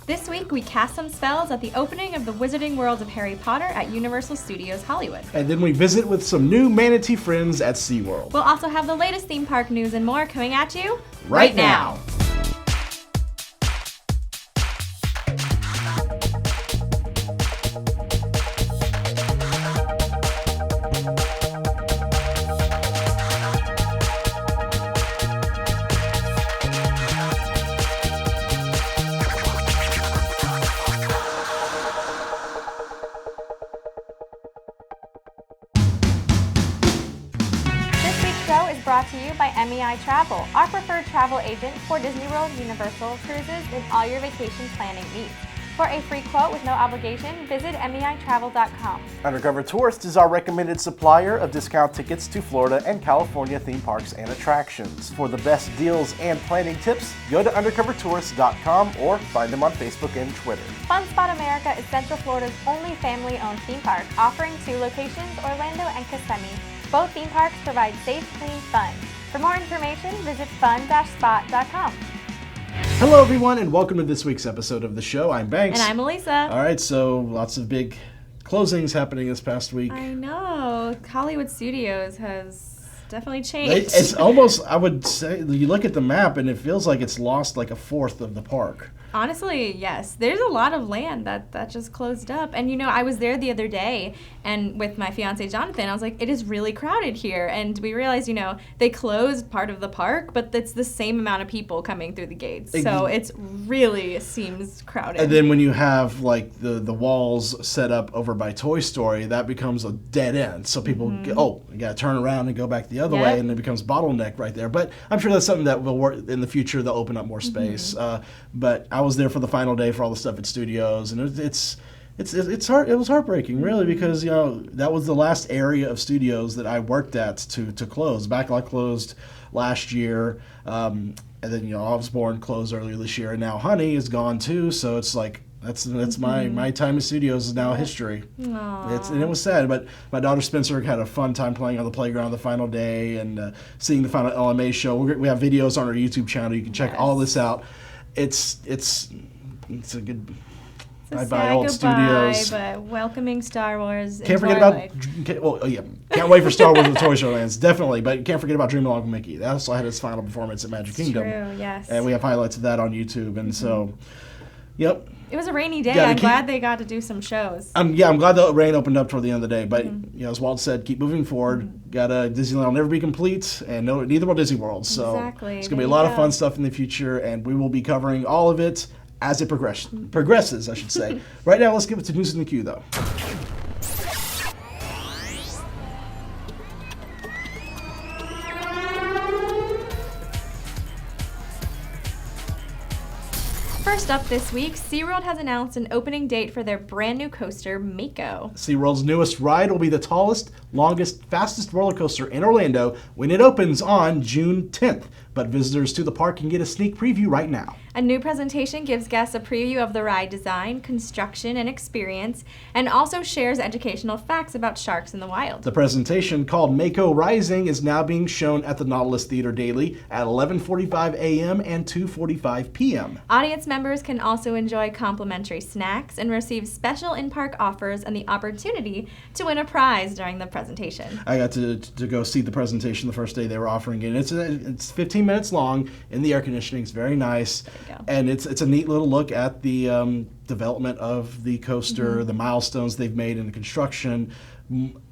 This week, we cast some spells at the opening of the Wizarding World of Harry Potter at Universal Studios Hollywood. And then we visit with some new Manatee friends at SeaWorld. We'll also have the latest theme park news and more coming at you right now. Brought to you by MEI Travel, our preferred travel agent for Disney World, Universal, cruises, and all your vacation planning needs. For a free quote with no obligation, visit MEItravel.com. Undercover Tourist is our recommended supplier of discount tickets to Florida and California theme parks and attractions. For the best deals and planning tips, go to undercovertourist.com or find them on Facebook and Twitter. Fun Spot America is Central Florida's only family-owned theme park, offering 2 locations, Orlando and Kissimmee. Both theme parks provide safe, clean fun. For more information, visit fun-spot.com. Hello, everyone, and welcome to this week's episode of the show. I'm Banks. And I'm Elisa. All right, so lots of big closings happening this past week. I know. Hollywood Studios has definitely changed. It's almost, I would say, you look at the map and it feels like it's lost like a fourth of the park. Honestly, yes. There's a lot of land that just closed up. And, you know, I was there the other day, and with my fiancé, Jonathan, I was like, it is really crowded here. And we realized, you know, they closed part of the park, but it's the same amount of people coming through the gates. So it really seems crowded. And then when you have, like, the walls set up over by Toy Story, that becomes a dead end. So people, you got to turn around and go back the other way, and it becomes bottleneck right there. But I'm sure that's something that will work in the future. They'll open up more space. But I was there for the final day for all the stuff at studios, and it's hard. It was heartbreaking, really, because you know that was the last area of studios that I worked at to close. Backlot closed last year, and then Osborne closed earlier this year, and now Honey is gone too. So it's like that's my time in studios is now history. And it was sad, but my daughter Spencer had a fun time playing on the playground the final day and seeing the final LMA show. We have videos on our YouTube channel. You can check all this out. It's a good bye old studios. But welcoming Star Wars. Can't forget about can't wait for Star Wars and the Toy Story Lands, definitely. But can't forget about Dream Along with Mickey. That also had its final performance at Magic Kingdom. True, yes. And we have highlights of that on YouTube. And so, yep. It was a rainy day. I'm glad they got to do some shows. I'm glad the rain opened up toward the end of the day. But as Walt said, keep moving forward. Disneyland will never be complete, and neither will Disney World. So it's going to be a lot of fun stuff in the future, and we will be covering all of it as it progresses, I should say. Right now, let's give it to News in the Queue, though. First up this week, SeaWorld has announced an opening date for their brand new coaster, Mako. SeaWorld's newest ride will be the tallest, longest, fastest roller coaster in Orlando when it opens on June 10th. But visitors to the park can get a sneak preview right now. A new presentation gives guests a preview of the ride design, construction, and experience, and also shares educational facts about sharks in the wild. The presentation, called Mako Rising, is now being shown at the Nautilus Theater daily at 11:45 a.m. and 2:45 p.m. Audience members can also enjoy complimentary snacks and receive special in-park offers and the opportunity to win a prize during the presentation. I got to go see the presentation the first day they were offering it. It's 15 minutes long in the air conditioning. It's very nice. And it's a neat little look at the development of the coaster, the milestones they've made in the construction,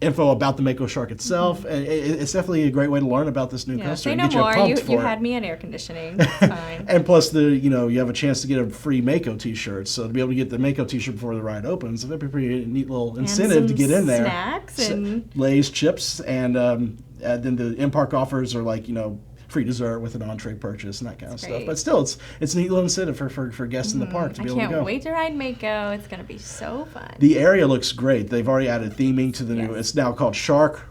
info about the Mako shark itself. And it's definitely a great way to learn about this new coaster. Say no more. You had me in air conditioning. It's fine. And plus, you have a chance to get a free Mako t-shirt. So to be able to get the Mako t-shirt before the ride opens, that'd be a pretty neat little incentive to get in there. Snacks and Lay's chips, and then the in-park offers are like free dessert with an entree purchase and that kind of stuff. But still, it's a neat little incentive for guests in the park to be able to go. I can't wait to ride Mako. It's going to be so fun. The area looks great. They've already added theming to the new. It's now called Shark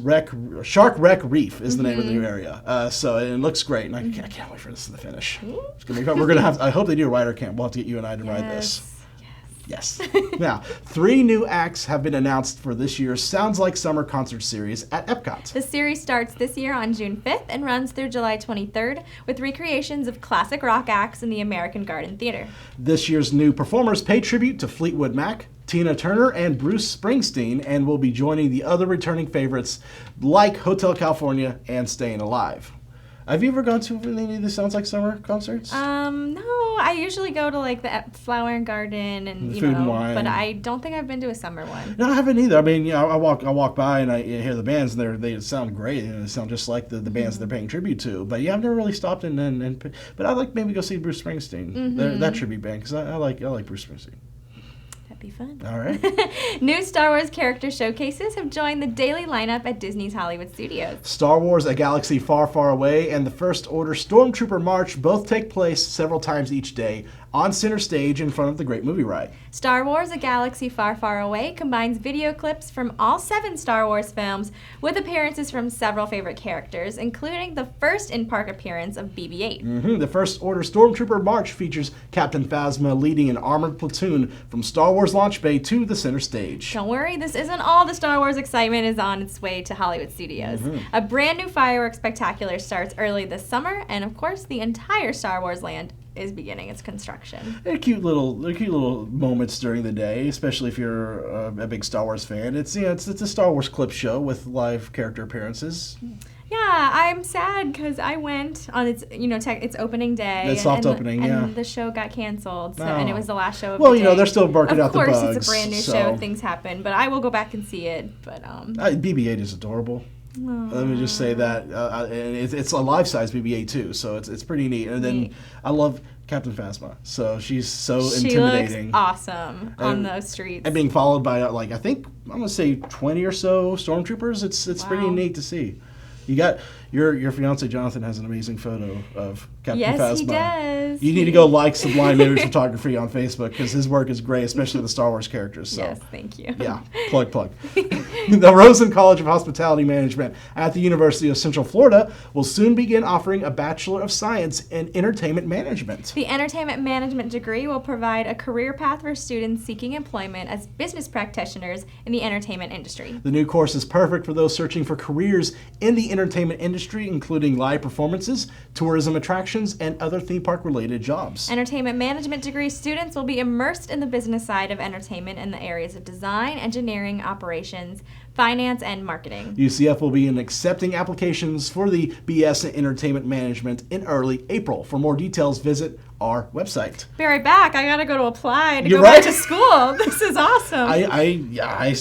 Wreck Reef is the name of the new area. So it looks great, and I can't wait for this to finish. It's gonna be fun. We're gonna have. I hope they do a rider camp. We'll have to get you and I to ride this. Yes. Now, 3 new acts have been announced for this year's Sounds Like Summer concert series at Epcot. The series starts this year on June 5th and runs through July 23rd with recreations of classic rock acts in the American Garden Theater. This year's new performers pay tribute to Fleetwood Mac, Tina Turner, and Bruce Springsteen, and will be joining the other returning favorites like Hotel California and Staying Alive. Have you ever gone to any of the Sounds Like Summer concerts? No, I usually go to like the Flower and Garden and Food and Wine. But I don't think I've been to a summer one. No, I haven't either. I mean, I walk by and I hear the bands and they sound great and they sound just like the bands they're paying tribute to. But yeah, I've never really stopped but I'd like maybe go see Bruce Springsteen, that tribute band, because I like Bruce Springsteen. Be fun. All right. New Star Wars character showcases have joined the daily lineup at Disney's Hollywood Studios. Star Wars: A Galaxy Far, Far Away and the First Order Stormtrooper March both take place several times each day on center stage in front of the Great Movie Ride. Star Wars: A Galaxy Far, Far Away combines video clips from all 7 Star Wars films with appearances from several favorite characters, including the first in-park appearance of BB-8. The First Order Stormtrooper March features Captain Phasma leading an armored platoon from Star Wars Launch Bay to the center stage. Don't worry, this isn't all the Star Wars excitement is on its way to Hollywood Studios. A brand new fireworks spectacular starts early this summer, and of course, the entire Star Wars land is beginning its construction. They're cute little moments during the day, especially if you're a big Star Wars fan. It's a Star Wars clip show with live character appearances. Yeah, I'm sad because I went on its its opening day. It's soft opening, and the show got canceled, and it was the last show of the day. They're still working out the bugs. Of course, it's a brand new show. Things happen, but I will go back and see it. But BB-8 is adorable. Let me just say that, and it's a life-size BB-8 too, so it's pretty neat. And then I love Captain Phasma, so she's so intimidating. She looks awesome on those streets. And being followed by I think I'm gonna say 20 or so stormtroopers. It's pretty neat to see. You got your fiance Jonathan has an amazing photo of Captain Phasma. Yes, he does. You need to go like Sublime Image Photography on Facebook because his work is great, especially the Star Wars characters. So. Yes, thank you. Yeah, plug. The Rosen College of Hospitality Management at the University of Central Florida will soon begin offering a Bachelor of Science in Entertainment Management. The Entertainment Management degree will provide a career path for students seeking employment as business practitioners in the entertainment industry. The new course is perfect for those searching for careers in the entertainment industry, including live performances, tourism attractions, and other theme park related jobs. Entertainment Management degree students will be immersed in the business side of entertainment in the areas of design, engineering, operations, finance, and marketing. UCF will be accepting applications for the BS in Entertainment Management in early April. For more details, visit our website. Be right back. I gotta go to apply to go back to school. This is awesome. I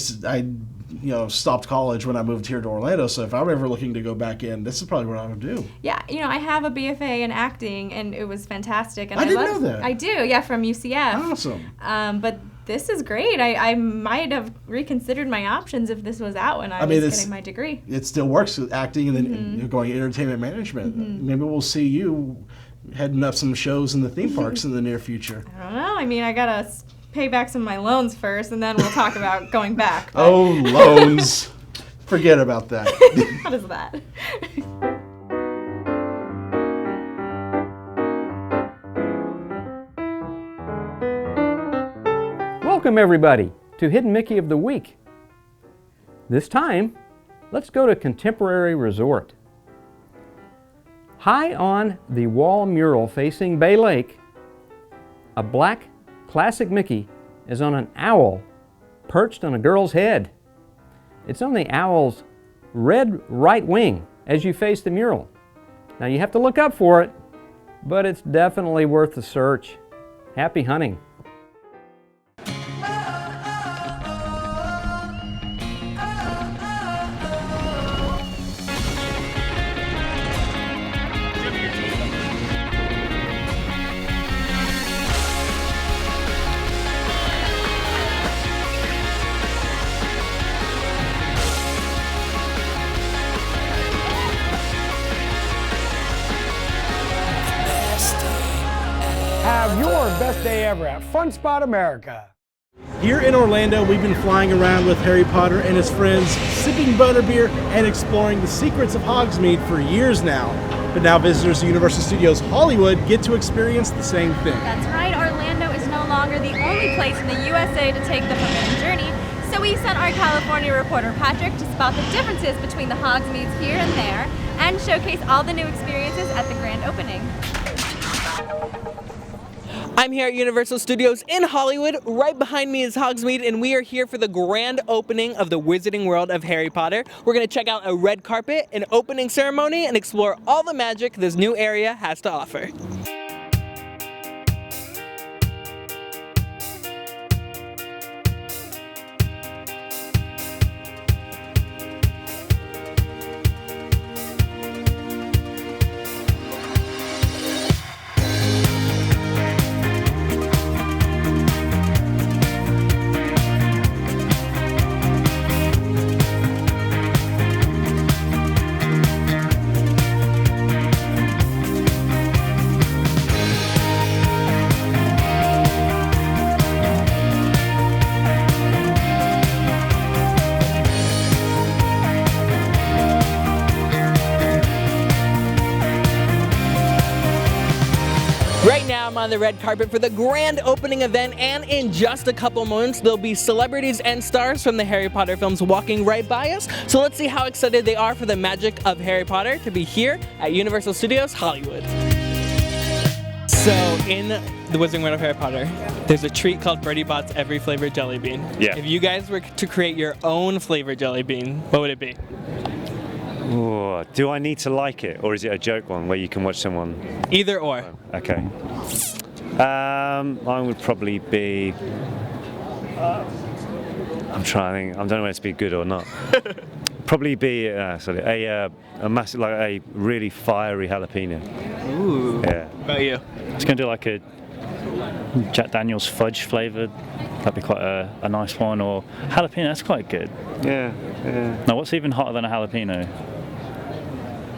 stopped college when I moved here to Orlando, so if I'm ever looking to go back in, this is probably what I would do. Yeah, I have a BFA in acting, and it was fantastic. And I didn't know that. I do, yeah, from UCF. Awesome. But this is great. I might have reconsidered my options if this was out when I was getting my degree. It still works with acting and then going entertainment management. Maybe we'll see you heading up some shows in the theme parks in the near future. I don't know. I mean, I gotta pay back some of my loans first, and then we'll talk about going back. But. Oh, loans. Forget about that. What is that? Welcome, everybody, to Hidden Mickey of the Week. This time, let's go to Contemporary Resort. High on the wall mural facing Bay Lake, a black classic Mickey is on an owl perched on a girl's head. It's on the owl's red right wing as you face the mural. Now you have to look up for it, but it's definitely worth the search. Happy hunting. Have your best day ever at Fun Spot America. Here in Orlando, we've been flying around with Harry Potter and his friends, sipping butterbeer and exploring the secrets of Hogsmeade for years now. But now visitors to Universal Studios Hollywood get to experience the same thing. That's right. Orlando is no longer longer the only place in the USA to take the forbidden journey, so we sent our California reporter Patrick to spot the differences between the Hogsmeades here and there and showcase all the new experiences at the grand opening. I'm here at Universal Studios in Hollywood. Right behind me is Hogsmeade, and we are here for the grand opening of the Wizarding World of Harry Potter. We're going to check out a red carpet, an opening ceremony, and explore all the magic this new area has to offer. Right now I'm on the red carpet for the grand opening event, and in just a couple moments there'll be celebrities and stars from the Harry Potter films walking right by us. So let's see how excited they are for the magic of Harry Potter to be here at Universal Studios Hollywood. So in the Wizarding World of Harry Potter, there's a treat called Bertie Bott's Every Flavored Jelly Bean. Yeah. If you guys were to create your own flavored jelly bean, what would it be? Ooh, do I need to like it, or is it a joke one where you can watch someone? Either or. Okay. I would probably be. I'm trying. I don't know whether to be good or not. Probably be a massive, like a really fiery jalapeno. Ooh. Yeah. What about you? It's going to do like a Jack Daniel's fudge flavoured. That'd be quite a nice one. Or jalapeno, that's quite good. Yeah. Yeah. Now, what's even hotter than a jalapeno?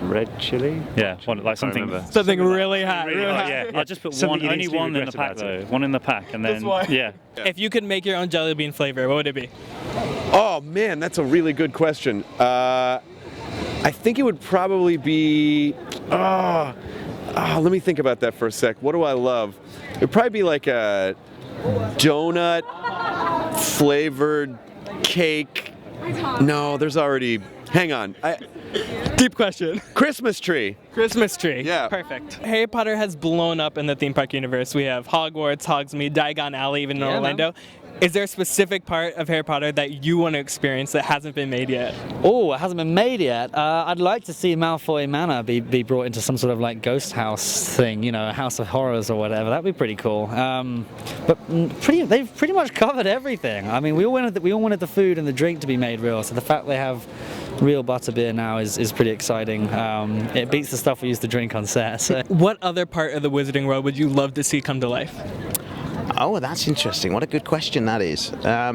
Red chili. Yeah, like something. Something really hot. Really hot. Yeah. I just put Something you only need to one in the regret pack about though. it. One in the pack, and then yeah. If you could make your own jelly bean flavor, what would it be? Oh man, that's a really good question. I think it would probably be. Let me think about that for a sec. What do I love? It would probably be like a donut flavored cake. No, there's already. Hang on. Deep question. Christmas tree. Christmas tree. Yeah. Perfect. Harry Potter has blown up in the theme park universe. We have Hogwarts, Hogsmeade, Diagon Alley, even in Orlando. Is there a specific part of Harry Potter that you want to experience that hasn't been made yet? Oh, it hasn't been made yet. I'd like to see Malfoy Manor be brought into some sort of like ghost house thing, you know, a house of horrors or whatever. That'd be pretty cool. But they've pretty much covered everything. I mean, we all wanted the food and the drink to be made real. So the fact they have real butterbeer now is pretty exciting. It beats the stuff we used to drink on set. So. What other part of the Wizarding World would you love to see come to life? Oh, that's interesting. What a good question that is. I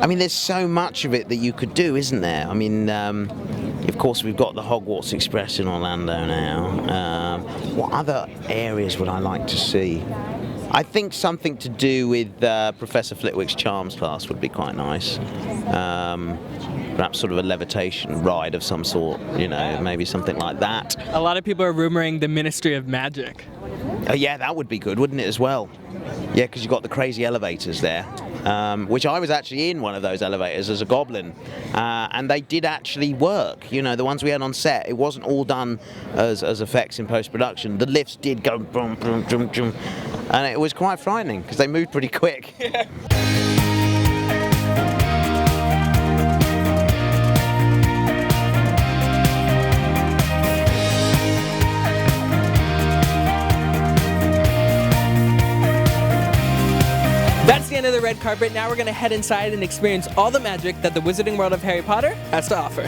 mean, there's so much of it that you could do, isn't there? I mean, of course, we've got the Hogwarts Express in Orlando now. What other areas would I like to see? I think something to do with Professor Flitwick's Charms class would be quite nice. Perhaps sort of a levitation ride of some sort, you know, maybe something like that. A lot of people are rumoring the Ministry of Magic. Oh, yeah, that would be good, wouldn't it, as well? Yeah, because you've got the crazy elevators there, which I was actually in one of those elevators as a goblin, and they did actually work. You know, the ones we had on set, it wasn't all done as effects in post-production. The lifts did go boom, boom, boom, boom, and it was quite frightening because they moved pretty quick. Yeah. That's the end of the red carpet. Now we're going to head inside and experience all the magic that the Wizarding World of Harry Potter has to offer.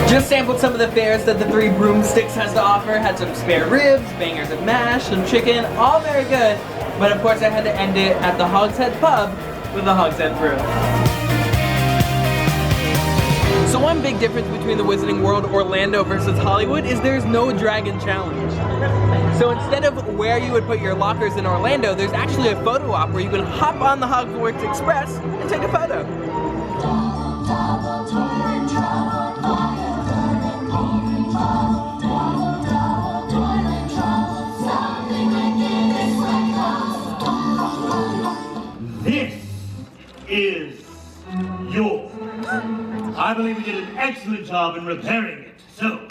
Just sampled some of the fares that the Three Broomsticks has to offer. Had some spare ribs, bangers of mash, some chicken, all very good. But of course I had to end it at the Hogshead Pub with the Hogshead Brew. So one big difference between the Wizarding World Orlando versus Hollywood is there's no Dragon Challenge. So instead of where you would put your lockers in Orlando, there's actually a photo op where you can hop on the Hogwarts Express and take a photo. I believe we did an excellent job in repairing it. So,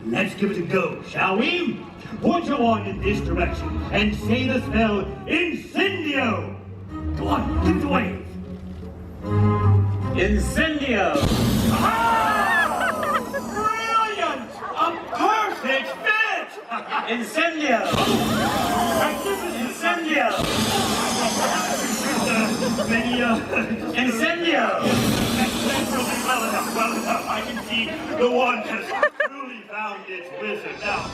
let's give it a go, shall we? Point your wand in this direction and say the spell Incendio! Go on, give it a wave. Incendio! Ah! Brilliant! A perfect fit! Incendio! Magnificent Incendio! Incendio! That's well enough, well enough. I can see the wand has truly found its wizard now.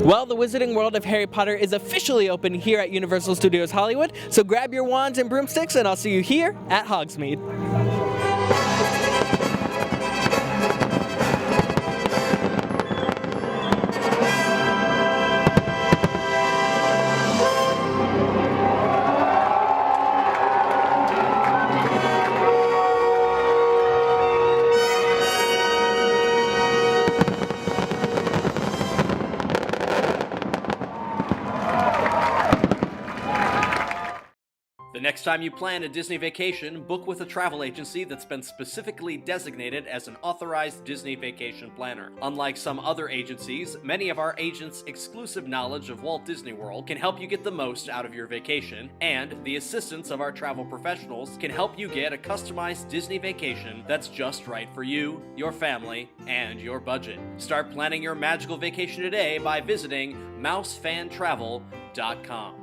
Well, the Wizarding World of Harry Potter is officially open here at Universal Studios Hollywood, so grab your wands and broomsticks and I'll see you here at Hogsmeade. Next time you plan a Disney vacation, book with a travel agency that's been specifically designated as an authorized Disney vacation planner. Unlike some other agencies, many of our agents' exclusive knowledge of Walt Disney World can help you get the most out of your vacation, and the assistance of our travel professionals can help you get a customized Disney vacation that's just right for you, your family, and your budget. Start planning your magical vacation today by visiting mousefantravel.com.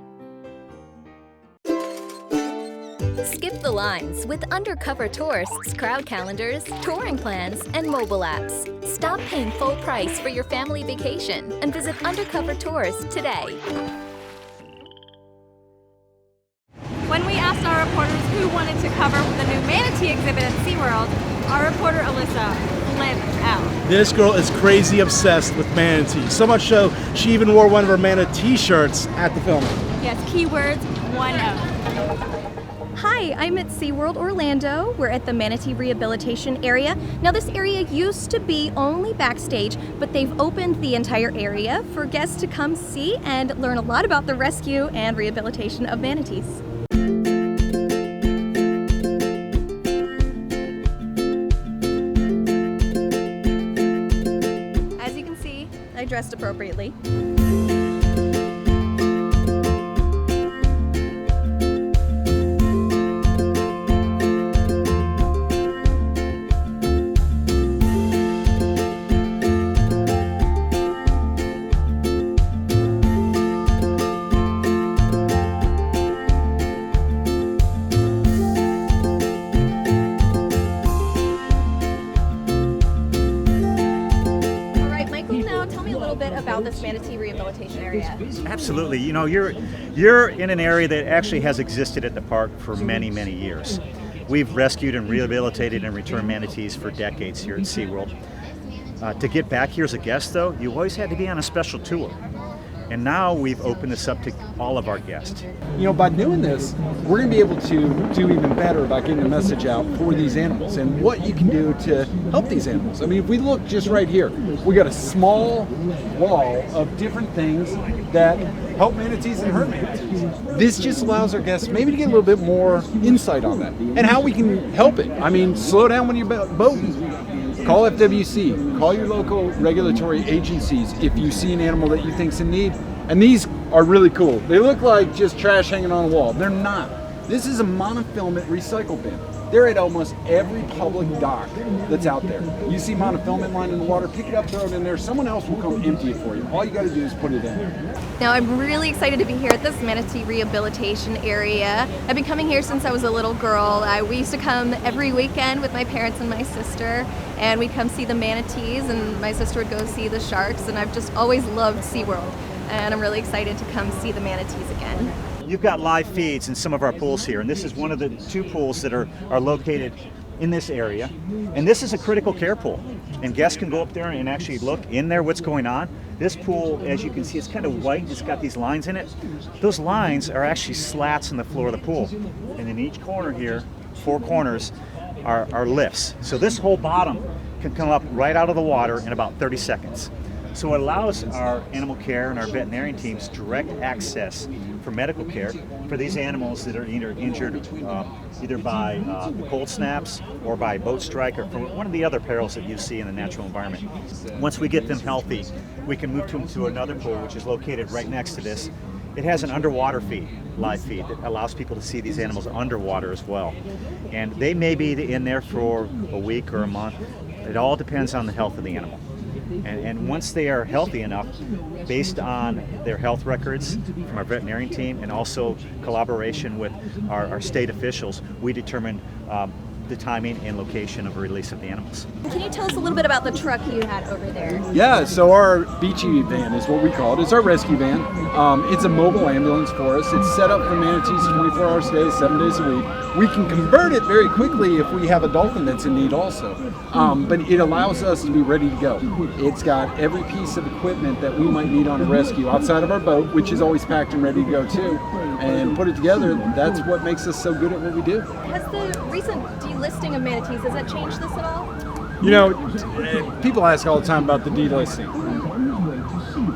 Skip the lines with undercover tourists, crowd calendars, touring plans, and mobile apps. Stop paying full price for your family vacation and visit Undercover Tours today. When we asked our reporters who wanted to cover the new Manatee exhibit at SeaWorld, our reporter Alyssa flipped out. This girl is crazy obsessed with manatees. So much so, she even wore one of her Manatee shirts at the filming. Yes, keywords 1-0. Hi, I'm at SeaWorld Orlando. We're at the Manatee Rehabilitation area. Now, this area used to be only backstage, but they've opened the entire area for guests to come see and learn a lot about the rescue and rehabilitation of manatees. As you can see, I dressed appropriately. About this Manatee Rehabilitation area. Absolutely. You know, you're in an area that actually has existed at the park for many, many years. We've rescued and rehabilitated and returned manatees for decades here at SeaWorld. To get back here as a guest, though, you always had to be on a special tour. And now we've opened this up to all of our guests. You know, by doing this, we're going to be able to do even better about getting the message out for these animals and what you can do to help these animals. I mean, if we look just right here, we got a small wall of different things that help manatees and hurt manatees. This just allows our guests maybe to get a little bit more insight on that and how we can help it. I mean, slow down when you're boating. Call FWC, call your local regulatory agencies if you see an animal that you think's in need. And these are really cool. They look like just trash hanging on a wall. They're not. This is a monofilament recycle bin. They're at almost every public dock that's out there. You see monofilament lying in the water, pick it up, throw it in there. Someone else will come empty it for you. All you got to do is put it in there. Now, I'm really excited to be here at this Manatee Rehabilitation area. I've been coming here since I was a little girl. We used to come every weekend with my parents and my sister, and we'd come see the manatees, and my sister would go see the sharks, and I've just always loved SeaWorld, and I'm really excited to come see the manatees again. You've got live feeds in some of our pools here, and this is one of the two pools that are located in this area. And this is a critical care pool, and guests can go up there and actually look in there what's going on. This pool, as you can see, it's kind of white. It's got these lines in it. Those lines are actually slats in the floor of the pool. And in each corner here, 4 corners, are lifts. So this whole bottom can come up right out of the water in about 30 seconds. So it allows our animal care and our veterinarian teams direct access for medical care for these animals that are either injured either by cold snaps or by boat strike or from one of the other perils that you see in the natural environment. Once we get them healthy, we can move them to another pool, which is located right next to this. It has an underwater feed, live feed, that allows people to see these animals underwater as well. And they may be in there for a week or a month. It all depends on the health of the animal. And once they are healthy enough, based on their health records from our veterinarian team and also collaboration with our state officials, we determine the timing and location of release of the animals. Can you tell us a little bit about the truck you had over there? Yeah, so our beachy van is what we call it. It's our rescue van. It's a mobile ambulance for us. It's set up for manatees 24 hours a day, 7 days a week. We can convert it very quickly if we have a dolphin that's in need also. But it allows us to be ready to go. It's got every piece of equipment that we might need on a rescue outside of our boat, which is always packed and ready to go too. And put it together, that's what makes us so good at what we do. Has the recent delisting of manatees, has that changed this at all? You know, people ask all the time about the delisting.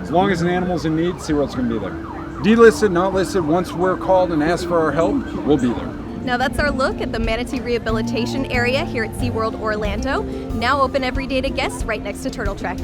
As long as an animal's in need, SeaWorld's going to be there. Delisted, not listed, once we're called and asked for our help, we'll be there. Now that's our look at the Manatee Rehabilitation area here at SeaWorld Orlando, now open every day to guests right next to Turtle Trek.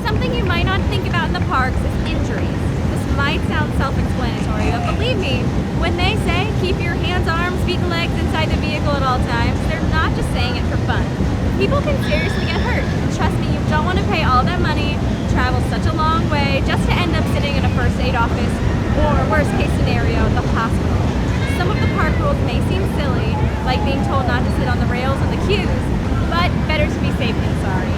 Something you might not think about in the parks is injuries. This might sound self-explanatory, but believe me, when they say keep your hands, arms, feet, and legs inside the vehicle at all times, they're not just saying it for fun. People can seriously get hurt. Trust me, you don't want to pay all that money, travel such a long way, just to end up sitting in a first aid office, or worst case scenario, the hospital. Some of the park rules may seem silly, like being told not to sit on the rails and the queues, but better to be safe than sorry.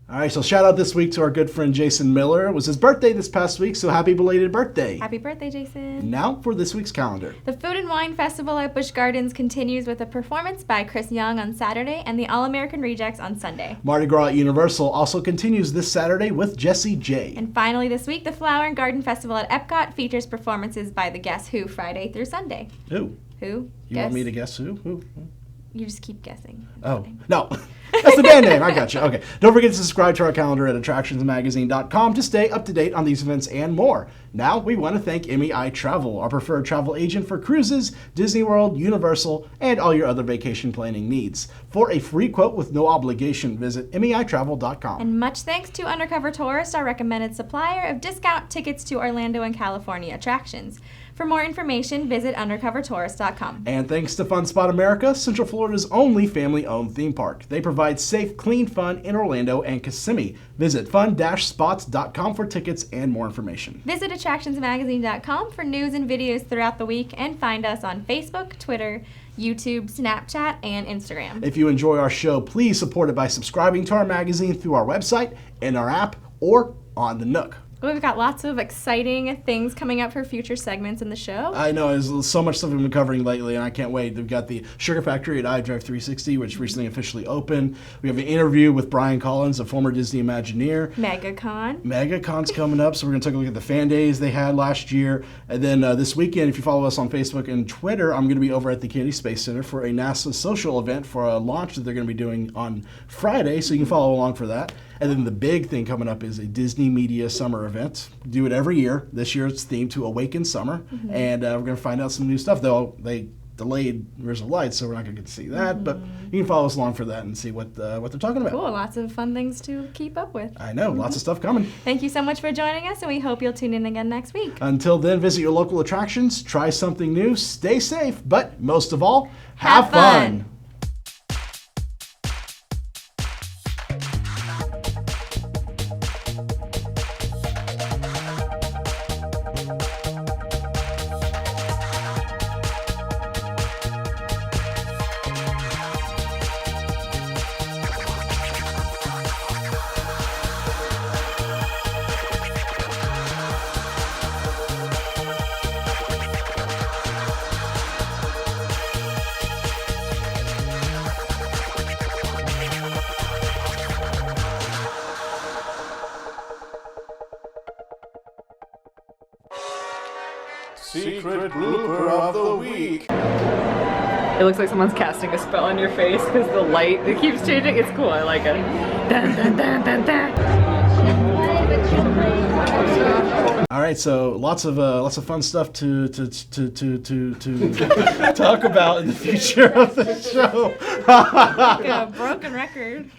All right, so shout out this week to our good friend Jason Miller. It was his birthday this past week, so happy belated birthday. Happy birthday, Jason. Now for this week's calendar. The Food and Wine Festival at Busch Gardens continues with a performance by Chris Young on Saturday and the All-American Rejects on Sunday. Mardi Gras at Universal also continues this Saturday with Jessie J. And finally this week, the Flower and Garden Festival at Epcot features performances by the Guess Who Friday through Sunday. Who? Who? You want me to guess who? Who? You just keep guessing. Oh, no. That's the band name. I got you. Okay. Don't forget to subscribe to our calendar at attractionsmagazine.com to stay up to date on these events and more. Now, we want to thank MEI Travel, our preferred travel agent for cruises, Disney World, Universal, and all your other vacation planning needs. For a free quote with no obligation, visit MEItravel.com. And much thanks to Undercover Tourist, our recommended supplier of discount tickets to Orlando and California attractions. For more information, visit undercovertourist.com. And thanks to Fun Spot America, Central Florida's only family-owned theme park. They provide safe, clean fun in Orlando and Kissimmee. Visit fun-spots.com for tickets and more information. Visit attractionsmagazine.com for news and videos throughout the week, and find us on Facebook, Twitter, YouTube, Snapchat, and Instagram. If you enjoy our show, please support it by subscribing to our magazine through our website, in our app, or on the Nook. We've got lots of exciting things coming up for future segments in the show. I know, there's so much stuff we've been covering lately, and I can't wait. We've got the Sugar Factory at iDrive 360, which recently officially opened. We have an interview with Brian Collins, a former Disney Imagineer. MegaCon's coming up, so we're going to take a look at the fan days they had last year. And then this weekend, if you follow us on Facebook and Twitter, I'm going to be over at the Kennedy Space Center for a NASA social event for a launch that they're going to be doing on Friday, so you can follow along for that. And then the big thing coming up is a Disney Media Summer event. Do it every year. This year it's themed to Awaken Summer. Mm-hmm. And we're going to find out some new stuff. Though they delayed Rivers of Light, so we're not going to get to see that. Mm-hmm. But you can follow us along for that and see what they're talking about. Cool. Lots of fun things to keep up with. I know. Mm-hmm. Lots of stuff coming. Thank you so much for joining us, and we hope you'll tune in again next week. Until then, visit your local attractions, try something new, stay safe, but most of all, have fun. Secret blooper of the week. It looks like someone's casting a spell on your face because the light, it keeps changing. It's cool, I like it. Dun, dun, dun, dun, dun. All right, so lots of fun stuff to talk about in the future of the show. Like a broken record.